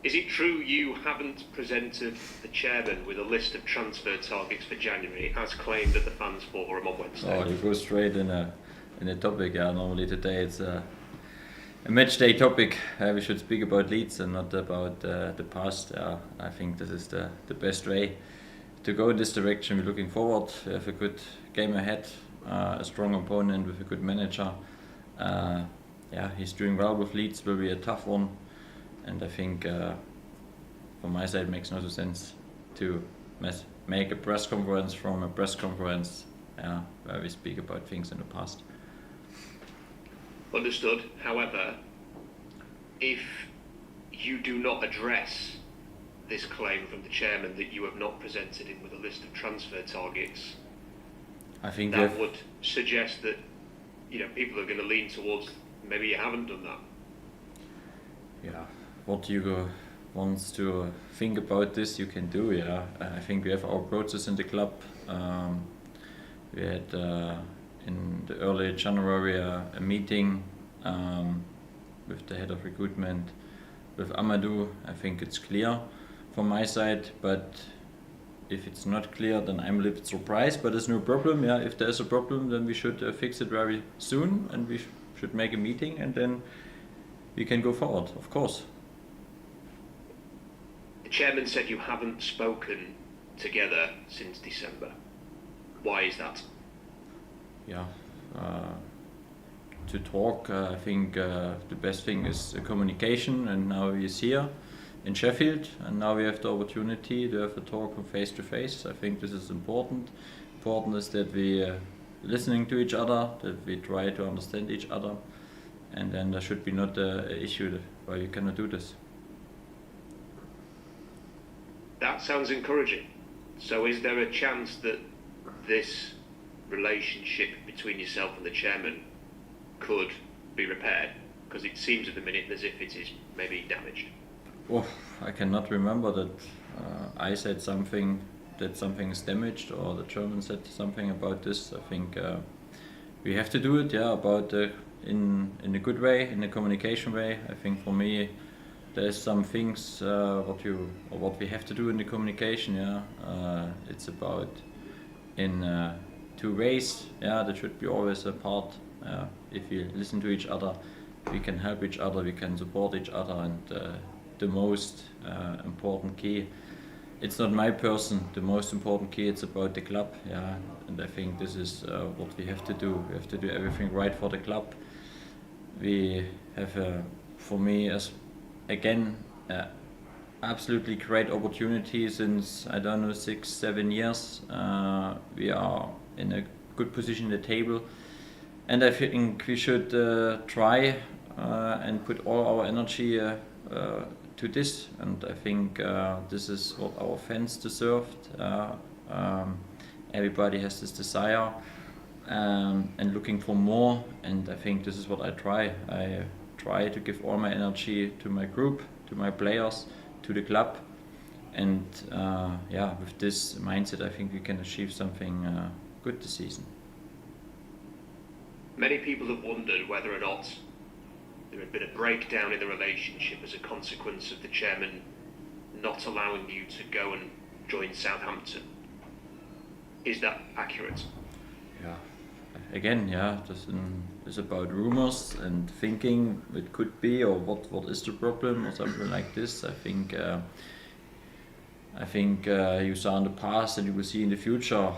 Is it true you haven't presented the chairman with a list of transfer targets for January, as claimed at the fans forum on Wednesday? Oh, you go straight in a topic. Yeah, normally today it's a match day topic. We should speak about Leeds and not about the past. I think this is the best way to go in this direction. We're looking forward. We have a good game ahead, a strong opponent with a good manager. He's doing well with Leeds. Will be a tough one. And I think from my side it makes no sense to make a press conference from a press conference where we speak about things in the past. Understood. However, if you do not address this claim from the chairman that you have not presented him with a list of transfer targets, I think that would suggest that people are going to lean towards maybe you haven't done that. Yeah. What you wants to think about this, you can do. I think we have our process in the club. We had in the early January a meeting with the head of recruitment, with Amadou. I think it's clear from my side, but if it's not clear, then I'm a little bit surprised. But there's no problem. If there's a problem, then we should fix it very soon, and we should make a meeting, and then we can go forward. Of course. The chairman said you haven't spoken together since December. Why is that? To talk, I think the best thing is communication, and now he is here in Sheffield, and now we have the opportunity to have a talk face to face. I think this is important. Important is that we listening to each other, that we try to understand each other, and then there should be not an issue why you cannot do this. That sounds encouraging. So is there a chance that this relationship between yourself and the chairman could be repaired? Because it seems at the minute as if it is maybe damaged. Well, I cannot remember that I said something that something is damaged, or the German said something about this. I think we have to do it, about in a good way, in a communication way. I think for me, there's some things what we have to do in the communication. It's about in 2 ways. There should be always a part. If we listen to each other, we can help each other, we can support each other, and the most important key, it's not my person. The most important key, it's about the club. And I think this is what we have to do. We have to do everything right for the club. We have, for me, as again, absolutely great opportunity since 6-7 years. We are in a good position at the table, and I think we should try and put all our energy to this. And I think this is what our fans deserved. Everybody has this desire and looking for more, and I think this is what I try. I try to give all my energy to my group, to my players, to the club, and with this mindset I think we can achieve something good this season. Many people have wondered whether or not there had been a breakdown in the relationship as a consequence of the chairman not allowing you to go and join Southampton. Is that accurate? Again, this is about rumors and thinking it could be, or what is the problem, or something like this. I think you saw in the past and you will see in the future.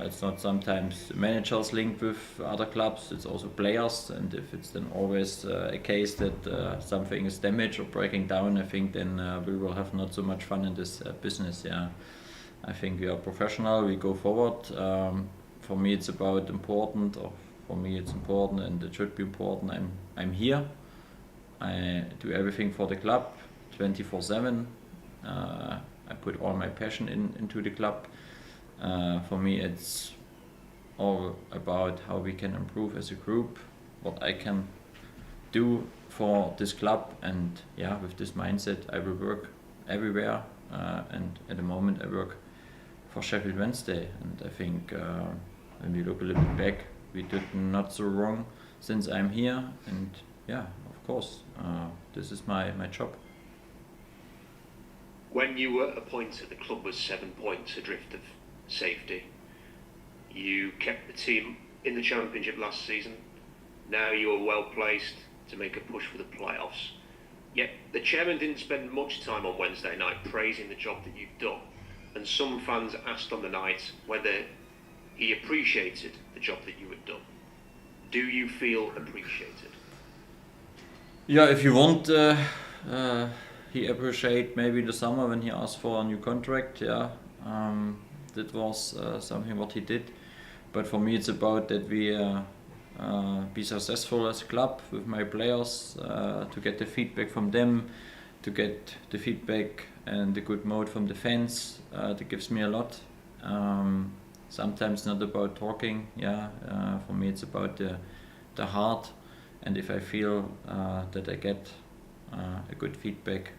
It's not sometimes managers linked with other clubs, it's also players, and if it's then always a case that something is damaged or breaking down, I think then we will have not so much fun in this business. I think we are professional, we go forward. For me it's important, and it should be important. I'm here, I do everything for the club 24/7. I put all my passion into the club. For me it's all about how we can improve as a group, what I can do for this club, and with this mindset I will work everywhere, and at the moment I work for Sheffield Wednesday, and I think when we look a little bit back, we did not so wrong since I'm here, and of course this is my job. When you were appointed, the club was 7 points adrift of safety. You kept the team in the Championship last season. Now you are well placed to make a push for the playoffs. Yet the chairman didn't spend much time on Wednesday night praising the job that you've done. And some fans asked on the night whether he appreciated the job that you had done. Do you feel appreciated? Yeah, if you want, he appreciate maybe in the summer when he asked for a new contract. Yeah, that was something what he did. But for me, it's about that we be successful as a club with my players, to get the feedback from them, to get the feedback and the good mode from the fans. That gives me a lot. Sometimes not about talking. Yeah, for me it's about the heart. And if I feel that I get a good feedback,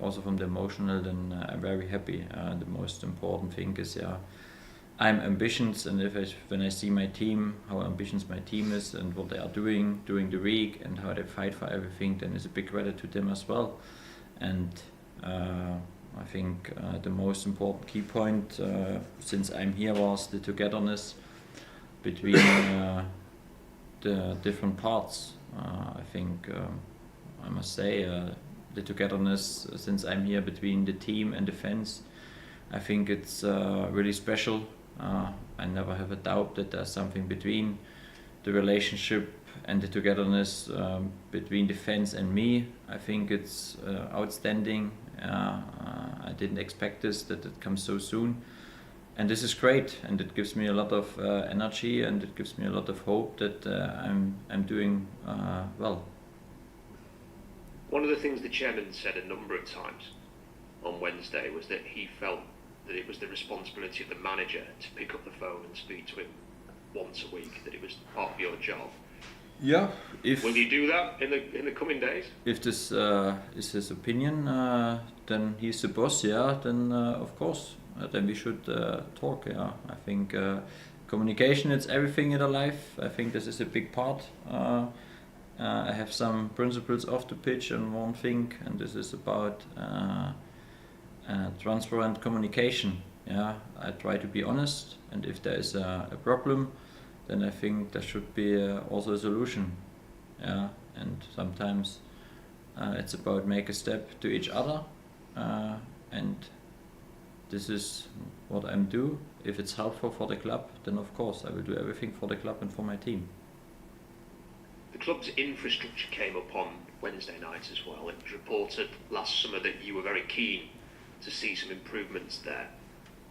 also from the emotional, then I'm very happy. The most important thing is, I'm ambitious, and when I see my team, how ambitious my team is, and what they are doing during the week, and how they fight for everything, then it's a big credit to them as well. And I think the most important key point since I'm here was the togetherness between the different parts. I think I must say the togetherness since I'm here between the team and the fans. I think it's really special. I never have a doubt that there's something between the relationship and the togetherness between the fans and me. I think it's outstanding. I didn't expect that it comes so soon. And this is great, and it gives me a lot of energy, and it gives me a lot of hope that I'm doing well. One of the things the chairman said a number of times on Wednesday was that he felt that it was the responsibility of the manager to pick up the phone and speak to him once a week, that it was part of your job. Yeah. Will you do that in the coming days? If this is his opinion, then he's the boss. Yeah. Then of course, then we should talk. Yeah. I think communication is everything in our life. I think this is a big part. I have some principles off the pitch, and one thing, and this is about transparent communication. Yeah. I try to be honest, and if there is a problem, then I think there should be also a solution. Yeah, and sometimes it's about make a step to each other, and this is what I'm do. If it's helpful for the club, then of course I will do everything for the club and for my team. The club's infrastructure came up on Wednesday night as well. It was reported last summer that you were very keen to see some improvements there.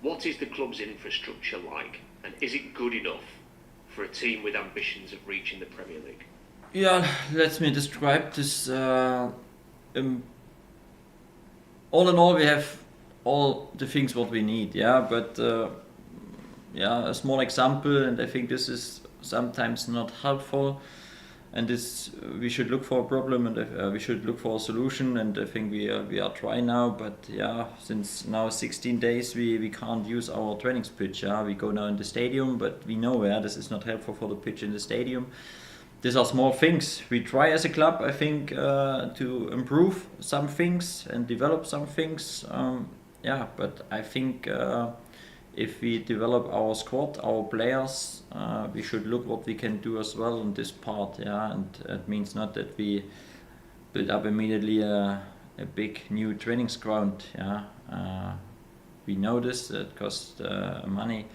What is the club's infrastructure like, and is it good enough for a team with ambitions of reaching the Premier League? Yeah, let me describe this. All in all, we have all the things what we need. Yeah, but a small example, and I think this is sometimes not helpful. And this we should look for a problem, and we should look for a solution. And I think we are trying now. But yeah, since now 16 days, we can't use our training pitch. Yeah, we go now in the stadium, but we know this is not helpful for the pitch in the stadium. These are small things. We try as a club, I think, to improve some things and develop some things. But I think if we develop our squad, our players, we should look what we can do as well in this part. Yeah, and it means not that we build up immediately a big new training ground. Yeah, we know this. It costs money,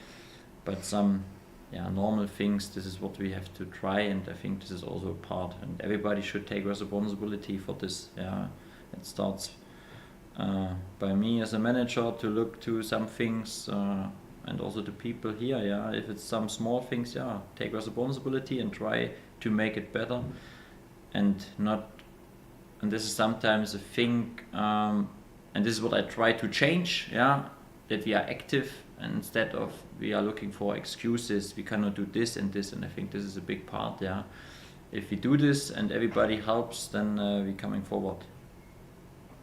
but some normal things. This is what we have to try, and I think this is also a part. And everybody should take responsibility for this. Yeah, it starts by me as a manager to look to some things, and also the people here. Yeah, if it's some small things, take responsibility and try to make it better, and not. And this is sometimes a thing, and this is what I try to change. Yeah, that we are active, and instead of we are looking for excuses, we cannot do this and this, and I think this is a big part. Yeah, if we do this and everybody helps, then we're coming forward.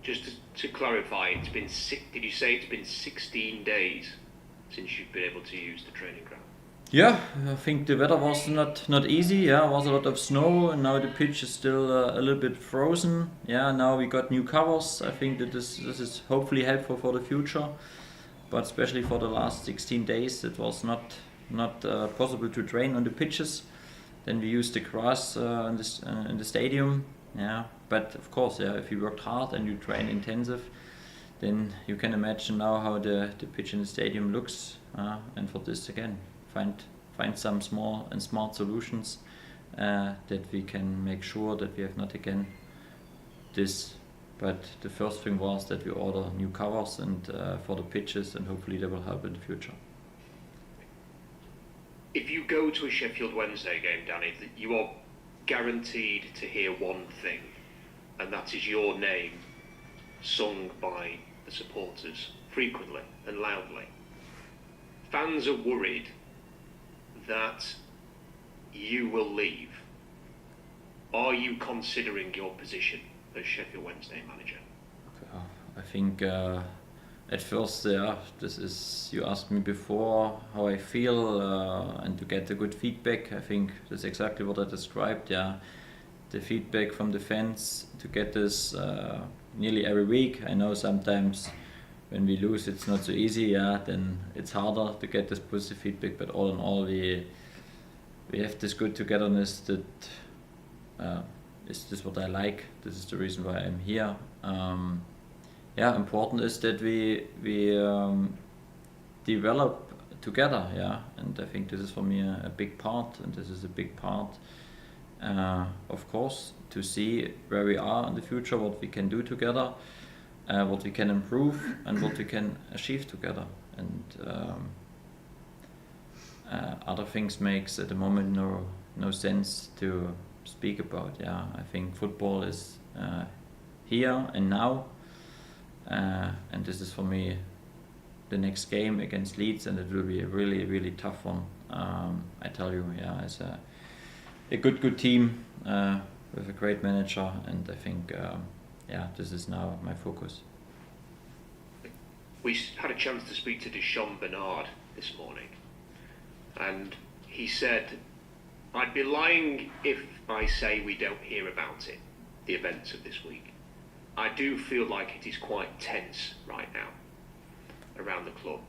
Just to clarify, did you say it's been 16 days since you've been able to use the training ground? Yeah, I think the weather was not easy. Yeah, was a lot of snow, and now the pitch is still a little bit frozen. Yeah, now we got new covers. I think that this is hopefully helpful for the future, but especially for the last 16 days, it was not possible to train on the pitches. Then we used the grass in the stadium. Yeah, but of course, yeah, if you worked hard and you train intensive, then you can imagine now how the pitch in the stadium looks. And for this again, find some small and smart solutions that we can make sure that we have not again this. But the first thing was that we order new covers and for the pitches, and hopefully they will help in the future. If you go to a Sheffield Wednesday game, Danny, you are guaranteed to hear one thing, and that is your name sung by the supporters frequently and loudly. Fans are worried that you will leave. Are you considering your position as Sheffield Wednesday manager? I think at first, yeah, this is, you asked me before how I feel and to get the good feedback. I think that's exactly what I described. Yeah, the feedback from the fans, to get this nearly every week. I know sometimes when we lose it's not so easy, yeah, then it's harder to get this positive feedback, but all in all we have this good togetherness that is this what I like. This is the reason why I'm here. Yeah, important is that we develop together, yeah, and I think this is for me a big part, and this is a big part of course, to see where we are in the future, what we can do together, what we can improve, and what we can achieve together. And other things makes at the moment no sense to speak about. Yeah, I think football is here and now, and this is for me the next game against Leeds, and it will be a really tough one. I tell you, yeah, it's a good team with a great manager, and I think yeah, this is now my focus. We had a chance to speak to Deschamps Bernard this morning, and he said, I'd be lying if I say we don't hear about it, the events of this week. I do feel like it is quite tense right now around the club.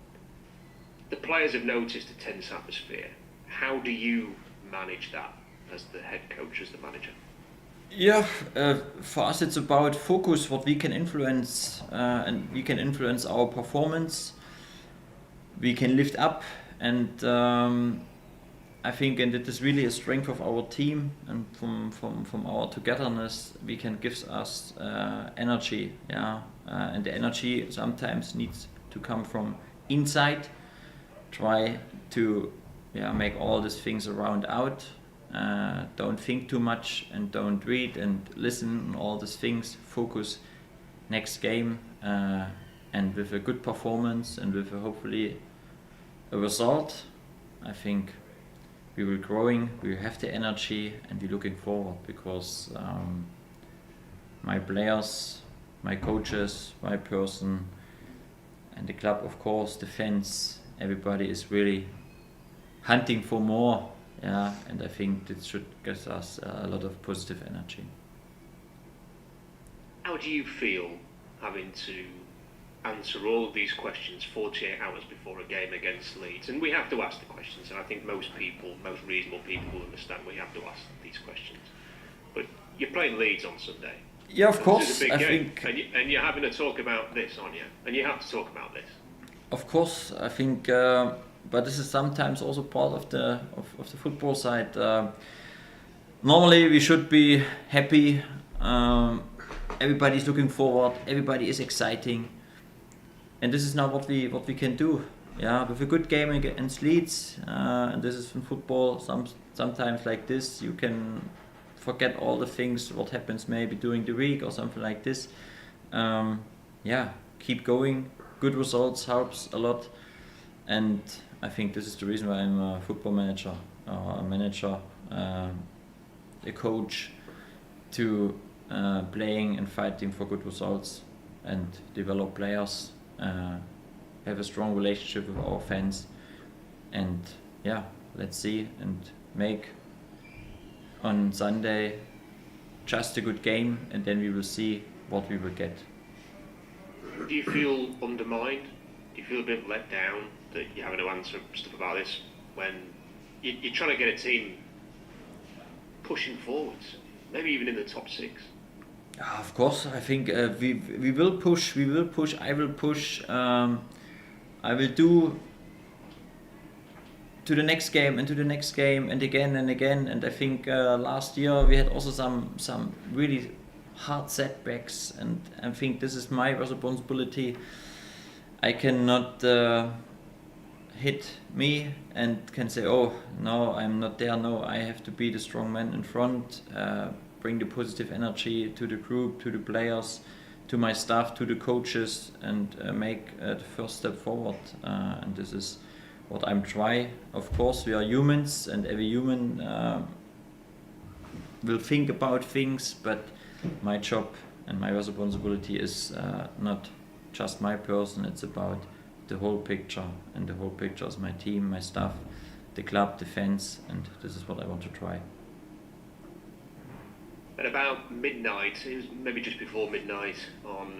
The players have noticed a tense atmosphere. How do you manage that as the head coach, as the manager? Yeah, for us it's about focus, what we can influence, and we can influence our performance. We can lift up, and I think, and it is really a strength of our team, and from our togetherness, we can give us energy, yeah, and the energy sometimes needs to come from inside. Try to, yeah, make all these things around out. Don't think too much, and don't read and listen and all these things. Focus next game, and with a good performance and with hopefully a result, I think we will growing, we have the energy, and we're looking forward, because my players, my coaches, my person, and the club, of course, the fans, everybody is really hunting for more. Yeah, and I think this should give us a lot of positive energy. How do you feel having to answer all of these questions 48 hours before a game against Leeds? And we have to ask the questions, and I think most reasonable people will understand we have to ask these questions. But you're playing Leeds on Sunday. Yeah, of course. This is a big game. And you're having to talk about this, aren't you? And you have to talk about this. Of course, I think, but this is sometimes also part of the football side. Normally we should be happy. Everybody's looking forward. Everybody is exciting, and this is now what we can do. Yeah, with a good game against Leeds, and this is in football. Sometimes like this, you can forget all the things what happens maybe during the week or something like this. Yeah, keep going. Good results helps a lot, and I think this is the reason why I'm a football manager, a coach, to playing and fighting for good results and develop players, have a strong relationship with our fans, and yeah, let's see and make on Sunday just a good game, and then we will see what we will get. Do you feel undermined? Do you feel a bit let down that you're having to answer stuff about this when you're trying to get a team pushing forwards, maybe even in the top 6? Of course, I think we will push. We will push. I will push. I will do to the next game and to the next game and again and again. And I think last year we had also some really hard setbacks, and I think this is my responsibility. I cannot hit me and can say, oh no, I'm not there. No, I have to be the strong man in front. Bring the positive energy to the group, to the players, to my staff, to the coaches, and make the first step forward. And this is what I'm trying. Of course, we are humans, and every human will think about things, but my job and my responsibility is not just my person, it's about the whole picture, and the whole picture is my team, my staff, the club, the fans, and this is what I want to try. At about midnight, it was maybe just before midnight on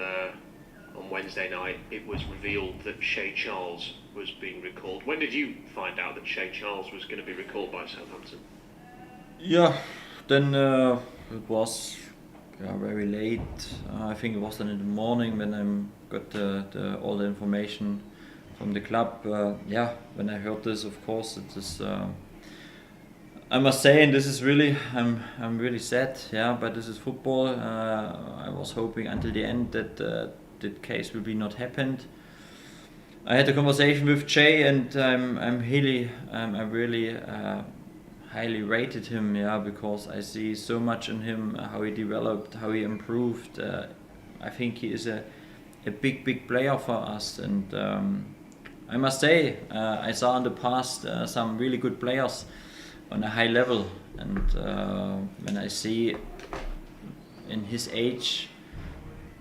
Wednesday night, it was revealed that Shay Charles was being recalled. When did you find out that Shay Charles was going to be recalled by Southampton? Yeah, then it was very late. I think it was then in the morning when I got all the information from the club. When I heard this, of course, it is. I must say, and this is really, I'm really sad. Yeah, but this is football. I was hoping until the end that that case will be not happened. I had a conversation with Jay, and I really highly rated him. Yeah, because I see so much in him, how he developed, how he improved. I think he is a big player for us, and I must say, I saw in the past some really good players on a high level, and when I see in his age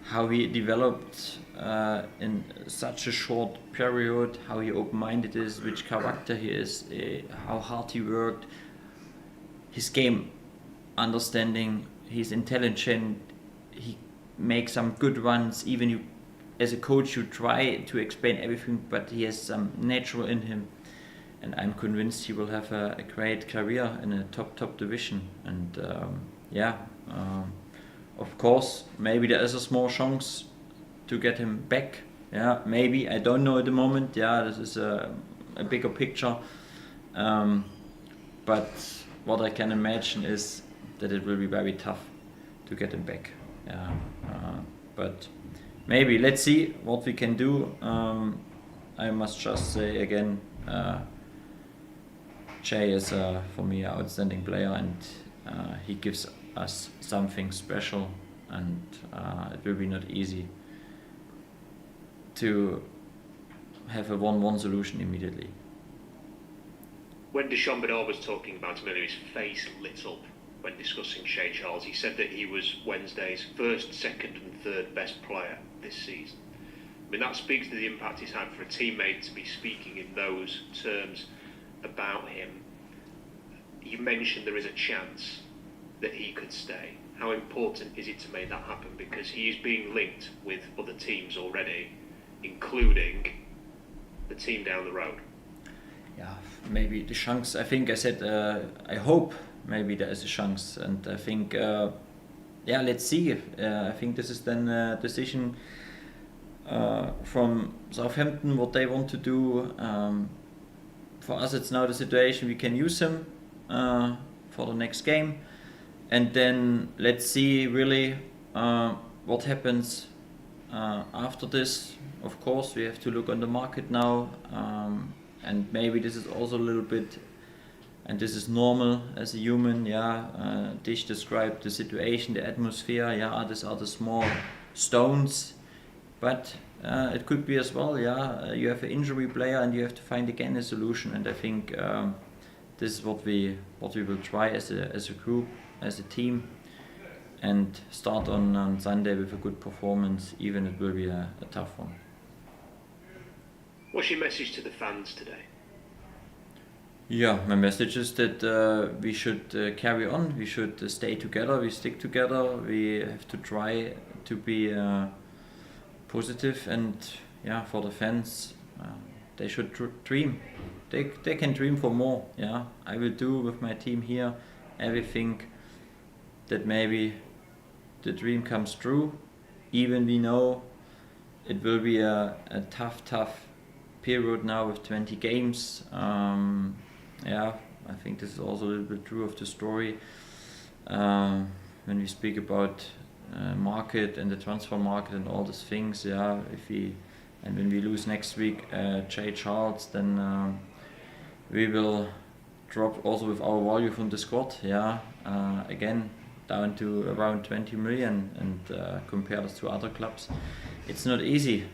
how he developed in such a short period, how he open-minded is, which character he is, how hard he worked, his game understanding, he's intelligent, he makes some good runs. Even you, as a coach, you try to explain everything, but he has some natural in him. And I'm convinced he will have a great career in a top division. And of course, maybe there is a small chance to get him back. Yeah, maybe, I don't know at the moment. Yeah, this is a bigger picture. But what I can imagine is that it will be very tough to get him back. Yeah, but maybe, let's see what we can do. I must just say again, Jay is for me an outstanding player, and he gives us something special, and it will be not easy to have a 1-1 solution immediately. When Deshaun Bernard was talking about him earlier, his face lit up when discussing Shay Charles. He said that he was Wednesday's first, second and third best player this season. I mean, that speaks to the impact he's had for a teammate to be speaking in those terms about him. You mentioned there is a chance that he could stay. How important is it to make that happen? Because he is being linked with other teams already, including the team down the road. Yeah, maybe the chance. I think I said I hope maybe there is a chance, and I think let's see. I think this is then a decision from Southampton what they want to do. For us, it's now the situation we can use him for the next game, and then let's see really what happens after this. Of course, we have to look on the market now, and maybe this is also a little bit, and this is normal as a human. Dish described the situation, the atmosphere. These are the small stones, but it could be as well. You have an injury player, and you have to find again a solution. And I think this is what we will try as a group, as a team, and start on Sunday with a good performance, even it will be a tough one. What's your message to the fans today? Yeah, my message is that we should carry on. We should stay together. We stick together. We have to try to be positive, and yeah, for the fans, they should dream. They can dream for more. Yeah, I will do with my team here everything that maybe the dream comes true. Even we know it will be a tough period now with 20 games. Yeah, I think this is also a little bit true of the story. When we speak about market and the transfer market and all these things, yeah, when we lose next week Shay Charles, then we will drop also with our value from the squad. Yeah, again down to around 20 million, and compared to other clubs, it's not easy.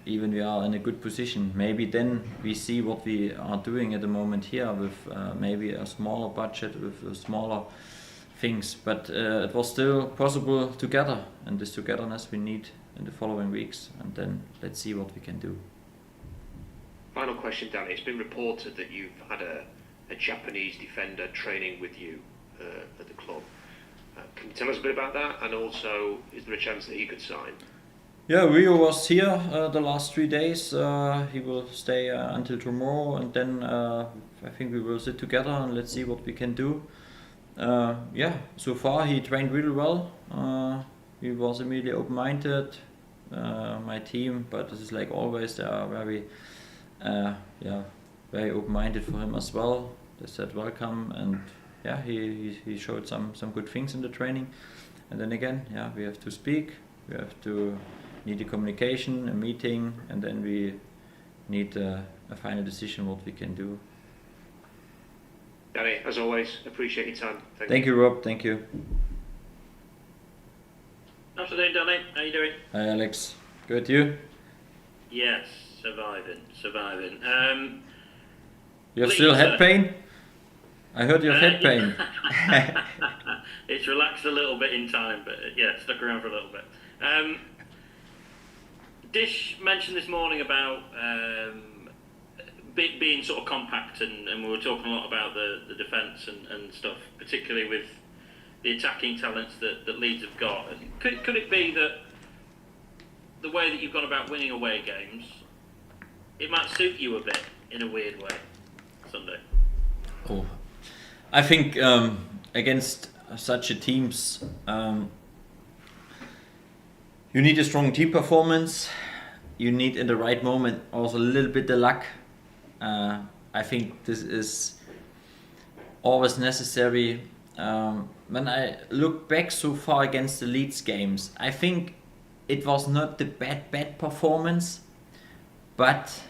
Even we are in a good position. Maybe then we see what we are doing at the moment here with maybe a smaller budget, with smaller things. But it was still possible together, and this togetherness we need in the following weeks. And then let's see what we can do. Final question, Danny. It's been reported that you've had a Japanese defender training with you at the club. Can you tell us a bit about that? And also, is there a chance that he could sign? Yeah, Röhl was here the last 3 days. He will stay until tomorrow, and then I think we will sit together and let's see what we can do. Yeah, so far he trained really well. He was immediately open-minded. My team, but this is like always, they are very open-minded for him as well. They said welcome, and yeah, he showed some good things in the training. And then again, yeah, we have to speak. We have to need a communication, a meeting, and then we need a final decision what we can do. Danny, as always, appreciate your time. Thank you, Rob. Thank you. Afternoon, Danny. How you doing? Hi, Alex. Good, you? Yes, surviving. You have still head pain? I heard you have head pain. It's relaxed a little bit in time, but yeah, stuck around for a little bit. Dish mentioned this morning about being sort of compact, and we were talking a lot about the defence and stuff, particularly with the attacking talents that Leeds have got. Could it be that the way that you've gone about winning away games, it might suit you a bit in a weird way Sunday? Oh, I think against such a teams, you need a strong team performance. You need in the right moment also a little bit of luck. I think this is always necessary. When I look back so far against the Leeds games, I think it was not the bad performance, but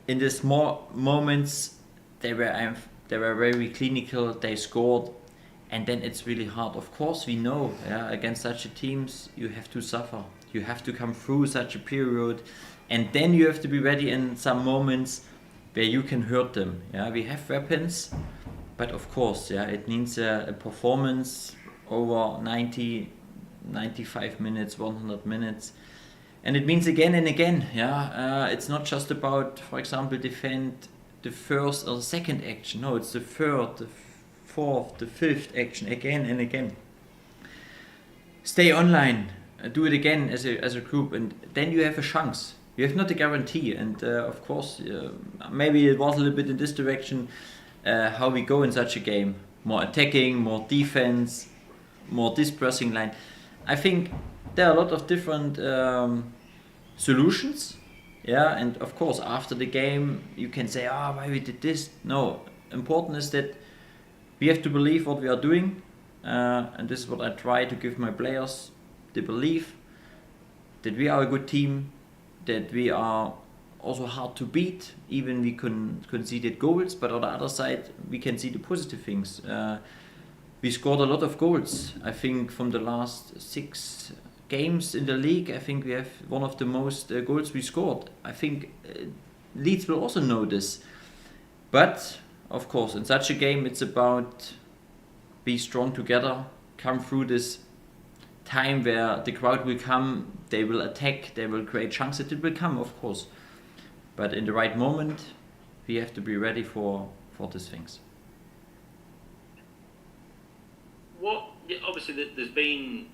in the small moments they were very clinical. They scored, and then it's really hard. Of course, we know, yeah, against such a teams you have to suffer. You have to come through such a period, and then you have to be ready in some moments where you can hurt them. Yeah, we have weapons, but of course, yeah, it needs a performance over 90, 95 minutes, 100 minutes. And it means again and again, yeah, it's not just about, for example, defend the first or the second action. No, it's the third, the fourth, the fifth action, again and again. Stay online, do it again as a group, and then you have a chance. You have not a guarantee, and of course, maybe it was a little bit in this direction how we go in such a game. More attacking, more defense, more dispersing line. I think there are a lot of different solutions, yeah, and of course after the game you can say, why we did this. No, important is that we have to believe what we are doing, and this is what I try to give my players, the belief that we are a good team, that we are also hard to beat, even we conceded goals, but on the other side we can see the positive things. We scored a lot of goals. I think from the last 6 games in the league, I think we have one of the most goals we scored. I think Leeds will also know this. But of course, in such a game, it's about be strong together, come through this time where the crowd will come, they will attack, they will create chances. It will come, of course. But in the right moment, we have to be ready for these things. Obviously, there's been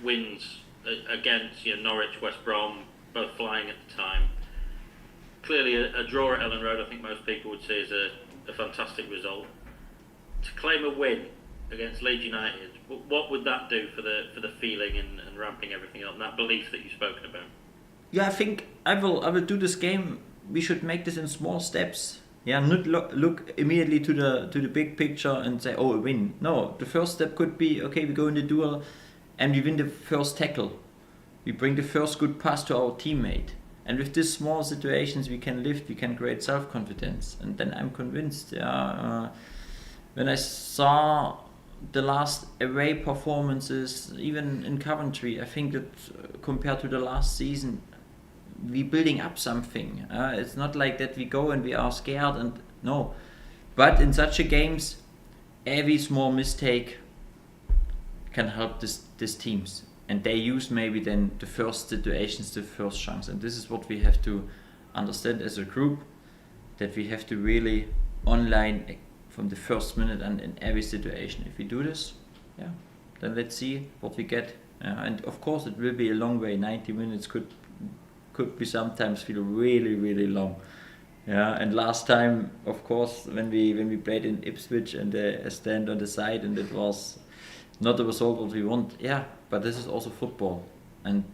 wins against Norwich, West Brom, both flying at the time. Clearly, a draw at Ellen Road, I think most people would say, is a fantastic result. To claim a win against Leeds United, what would that do for the feeling and ramping everything up, and that belief that you've spoken about? Yeah, I think I will do this game. We should make this in small steps. Yeah, not look immediately to the big picture and say, oh, a win. No, the first step could be, okay, we go in the duel and we win the first tackle. We bring the first good pass to our teammate. And with these small situations we can lift, we can create self-confidence. And then I'm convinced, when I saw the last away performances, even in Coventry, I think that compared to the last season, we building up something. It's not like that we go and we are scared and no. But in such a games, every small mistake can help these teams, and they use maybe then the first situations, the first chance. And this is what we have to understand as a group, that we have to really online from the first minute and in every situation. If we do this, then let's see what we get. And of course, it will be a long way. 90 minutes could be sometimes feel really, really long. And last time, of course, when we played in Ipswich and they stand on the side and it was not the result what we want. But this is also football. And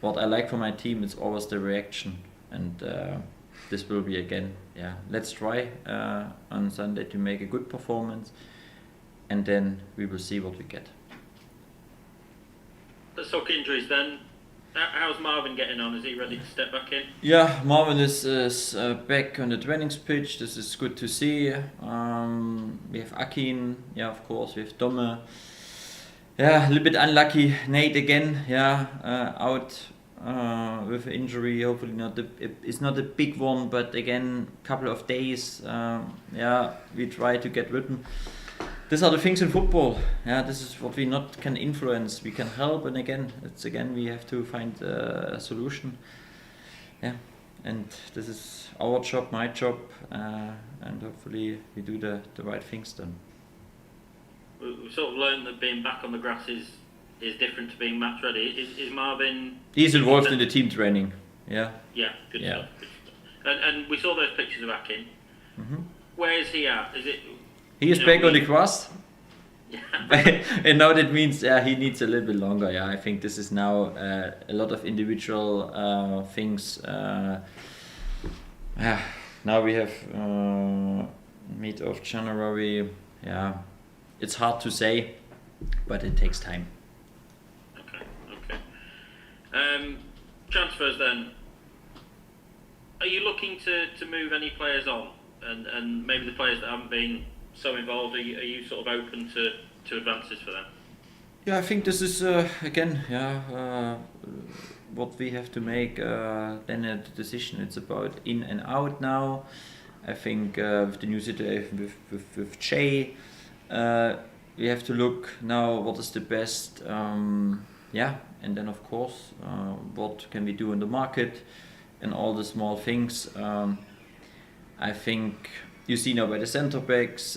what I like from my team is always the reaction. And this will be again, let's try on Sunday to make a good performance, and then we will see what we get. Let's talk injuries then. How's Marvin getting on? Is he ready to step back in? Yeah, Marvin is back on the training pitch. This is good to see. We have Akin, of course. We have Domme. A little bit unlucky. Nate again, out with injury. Hopefully it's not a big one, but again, couple of days. We try to get ridden. These are the things in football. This is what we not can influence. We can help, and again we have to find a solution. And this is our job, my job, and hopefully we do the right things then. We've sort of learned that being back on the grass is different to being match ready. Is Marvin? He's involved in the team training. Good stuff. And we saw those pictures of Akin. Mm-hmm. Where is he at? Is it? He is back on the grass. And now that means he needs a little bit longer. I think this is now a lot of individual things. Now we have mid of January. It's hard to say, but it takes time. Okay. Transfers then. Are you looking to move any players on, and maybe the players that haven't been so involved? Are you sort of open to advances for them? I think this is what we have to make then a decision. It's about in and out now. I think with the new situation with Shay, we have to look now what is the best. And then of course what can we do in the market and all the small things. I think you see now by the centre backs,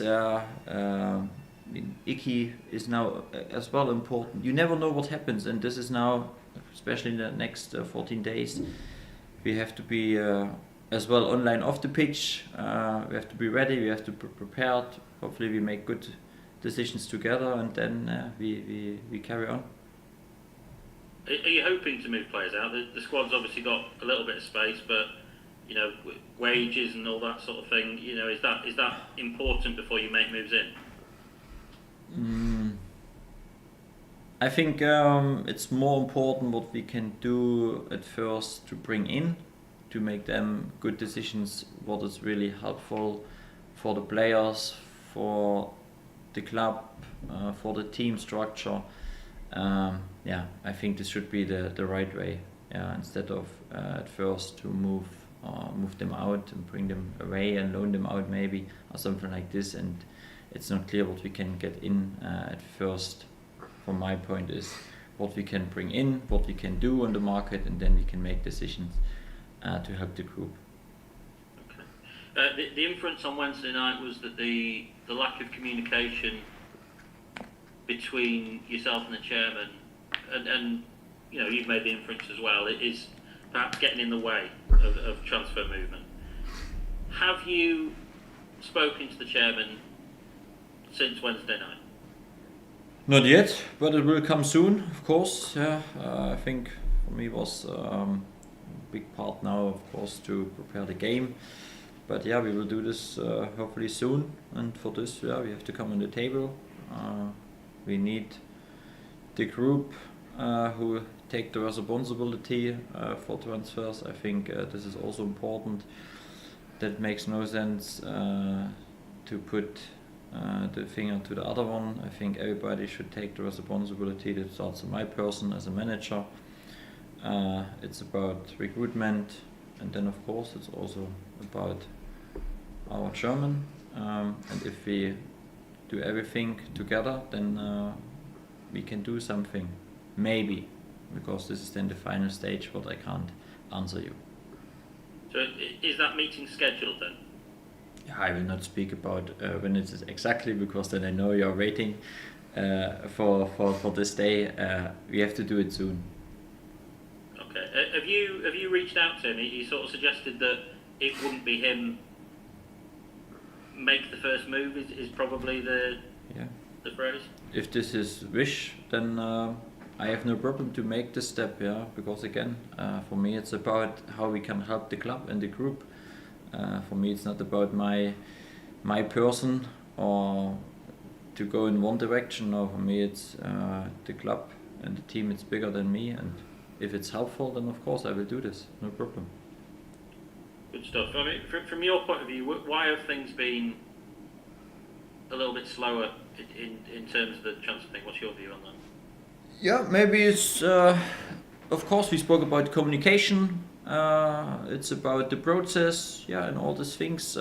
Icky is now as well important. You never know what happens, and this is now, especially in the next 14 days, we have to be as well online off the pitch. We have to be ready, we have to be prepared. Hopefully we make good decisions together, and then we carry on. Are you hoping to move players out? The squad's obviously got a little bit of space, but wages and all that sort of thing. Is that important before you make moves in? I think it's more important what we can do at first to bring in, to make them good decisions. What is really helpful for the players, for the club, for the team structure. I think this should be the right way. Instead of at first to move them out and bring them away and loan them out maybe or something like this, and it's not clear what we can get in at first. From my point is what we can bring in, what we can do on the market, and then we can make decisions to help the group. The inference on Wednesday night was that the lack of communication between yourself and the chairman, and you know, you've made the inference as well, it is perhaps getting in the way of transfer movement. Have you spoken to the chairman since Wednesday night? Not yet, but it will come soon, of course. Yeah, I think for me was a big part now, of course, to prepare the game. But yeah, we will do this hopefully soon. And for this, yeah, we have to come on the table. We need the group who take the responsibility for transfers. I think this is also important. That makes no sense to put the finger to the other one. I think everybody should take the responsibility. That starts with my person as a manager. It's about recruitment, and then of course it's also about our German. And if we do everything together, then we can do something, maybe, because this is then the final stage what I can't answer you. So is that meeting scheduled then? I will not speak about when it is exactly, because then I know you are waiting for this day. We have to do it soon. Okay. Have you reached out to him? He sort of suggested that it wouldn't be him make the first move. Is probably the phrase. If this is wish, then I have no problem to make this step. Yeah, because again, for me it's about how we can help the club and the group. For me, it's not about my person or to go in one direction. No, for me, it's the club and the team. It's bigger than me, and if it's helpful, then of course I will do this. No problem. Good stuff. I mean, from your point of view, why have things been a little bit slower in terms of the transfer thing? What's your view on that? Yeah, maybe it's. Of course, we spoke about communication. It's about the process, yeah, and all these things.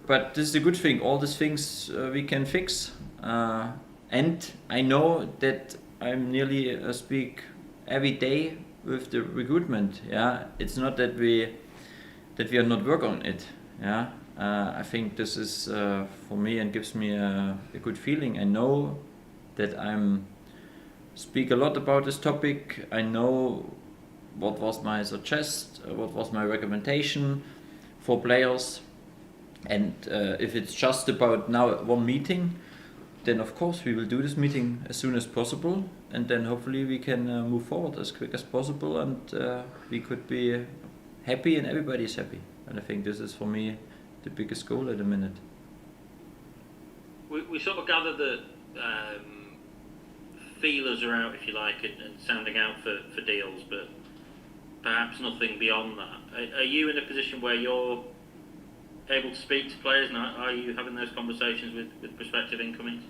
But this is a good thing. All these things we can fix. And I know that I'm nearly speak every day with the recruitment. Yeah, it's not that we are not working on it. Yeah, I think this is for me and gives me a good feeling. I know that I'm speak a lot about this topic. I know what was my suggestion, what was my recommendation for players, and if it's just about now one meeting, then of course we will do this meeting as soon as possible, and then hopefully we can move forward as quick as possible, and we could be happy and everybody is happy. And I think this is for me the biggest goal at the minute. We sort of gather that feelers are out, if you like, and sounding out for deals, but perhaps nothing beyond that. Are you in a position where you're able to speak to players, and are you having those conversations with prospective incomings?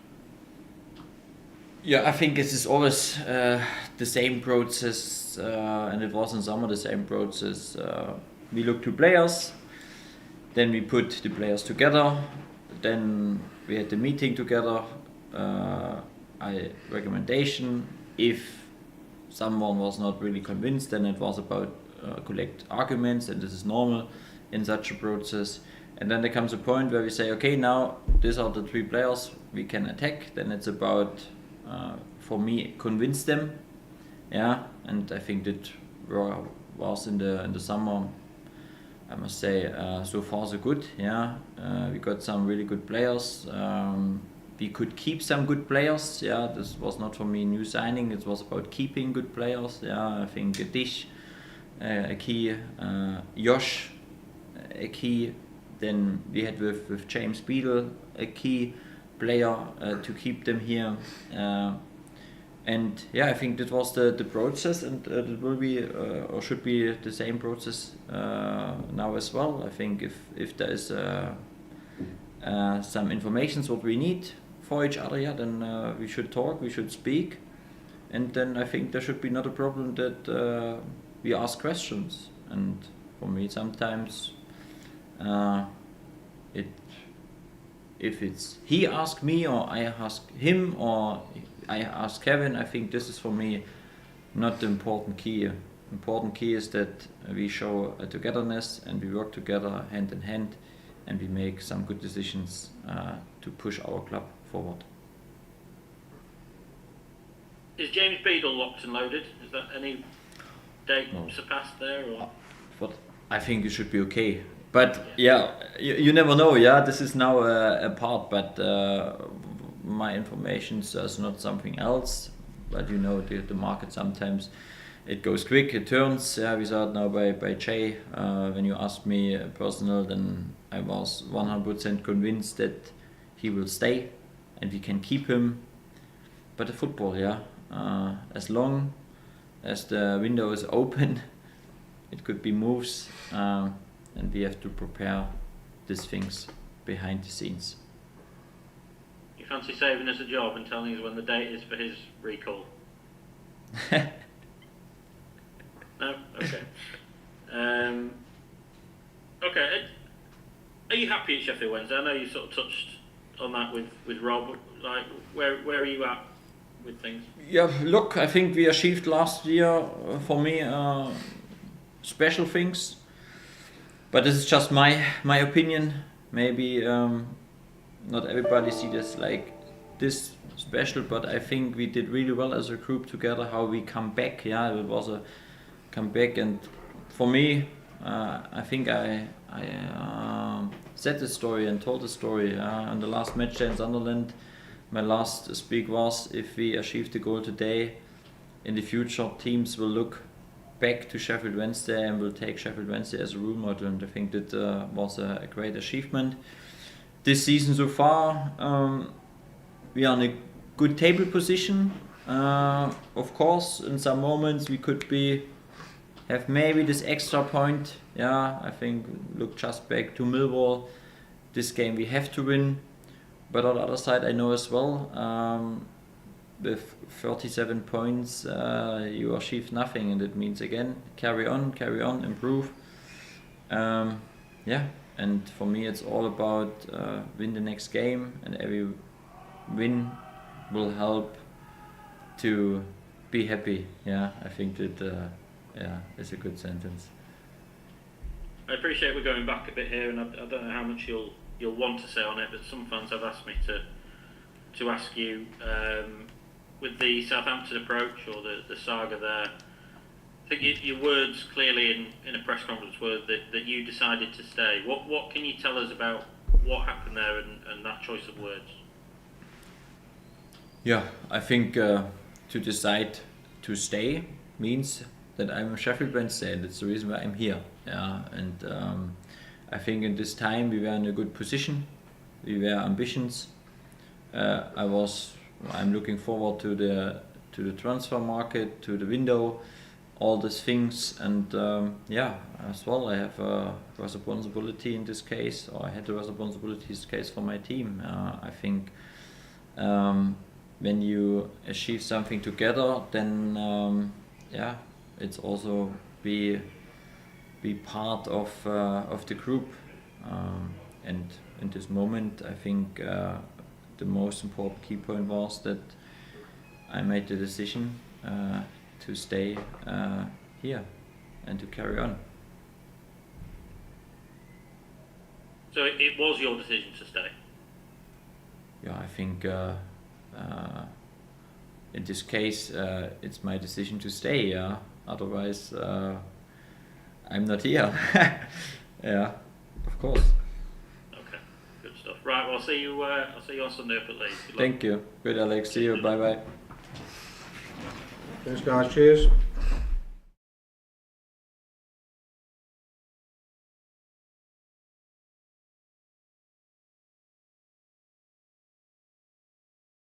Yeah, I think it is always the same process, and it was in summer the same process. We look to players, then we put the players together, then we had the meeting together. Recommendation. If someone was not really convinced, then it was about collect arguments, and this is normal in such a process. And then there comes a point where we say, okay, now these are the three players we can attack. Then it's about, for me, convince them. Yeah, and I think that was in the summer. I must say, so far so good. Yeah, we got some really good players. We could keep some good players. Yeah, this was not for me new signing. It was about keeping good players. Yeah, I think Dish, a key, Josh, a key. Then we had with James Beadle, a key player to keep them here. And yeah, I think that was the process, and it will be or should be the same process now as well. I think if there is some information what we need for each other, yeah, then we should talk, we should speak, and then I think there should be not a problem that we ask questions. And for me, sometimes if it's he ask me or I ask him or I ask Kevin, I think this is for me not the important key. important key is that we show a togetherness and we work together hand in hand, and we make some good decisions to push our club forward. Is James Beadle locked and loaded? Is that any date surpassed there? Or? But I think you should be okay. But yeah, you never know. Yeah, this is now a part, but my information says not something else. But you know, the market sometimes it goes quick, it turns. Yeah, we saw it now by Shay. When you asked me personal, then I was 100% convinced that he will stay and we can keep him. But the football, yeah, as long as the window is open, it could be moves, and we have to prepare these things behind the scenes. You fancy saving us a job and telling us when the date is for his recall? No? Okay. Okay. Are you happy at Sheffield Wednesday? I know you sort of touched on that with Rob. Like, where are you at with things? Yeah, look, I think we achieved last year, for me, special things. But this is just my opinion. Maybe not everybody sees this like this special, but I think we did really well as a group together. How we come back, yeah, it was a comeback, and for me, I think I said the story and told the story on the last match day in Sunderland. My last speak was, if we achieve the goal today, in the future teams will look back to Sheffield Wednesday and will take Sheffield Wednesday as a role model, and I think that was a great achievement. This season so far, we are in a good table position. Of course, in some moments we could have maybe this extra point. Yeah, I think look just back to Millwall. This game we have to win, but on the other side I know as well, with 37 points you achieve nothing, and it means again carry on, improve. Yeah, and for me it's all about win the next game, and every win will help to be happy. Yeah, I think that it's a good sentence. I appreciate we're going back a bit here, and I don't know how much you'll want to say on it, but some fans have asked me to ask you, with the Southampton approach or the saga there, I think your words clearly in a press conference were that you decided to stay. What can you tell us about what happened there and that choice of words? Yeah, I think to decide to stay means that I'm a Sheffield Wednesday, and that's the reason why I'm here. Yeah, and I think in this time we were in a good position. We were ambitious. I'm looking forward to the transfer market, to the window, all these things, and as well I have a responsibility in this case, or I had a responsibility in this case for my team. I think when you achieve something together, then it's also be part of the group, and in this moment I think the most important key point was that I made the decision to stay here and to carry on. So it was your decision to stay? Yeah, I think in this case it's my decision to stay. Yeah, otherwise I'm not here. Yeah, of course. Okay, good stuff. Right, well, I'll see you on Sunday up at Leeds. Thank you. Good, Alex. See you. Bye bye. Thanks, guys. Cheers.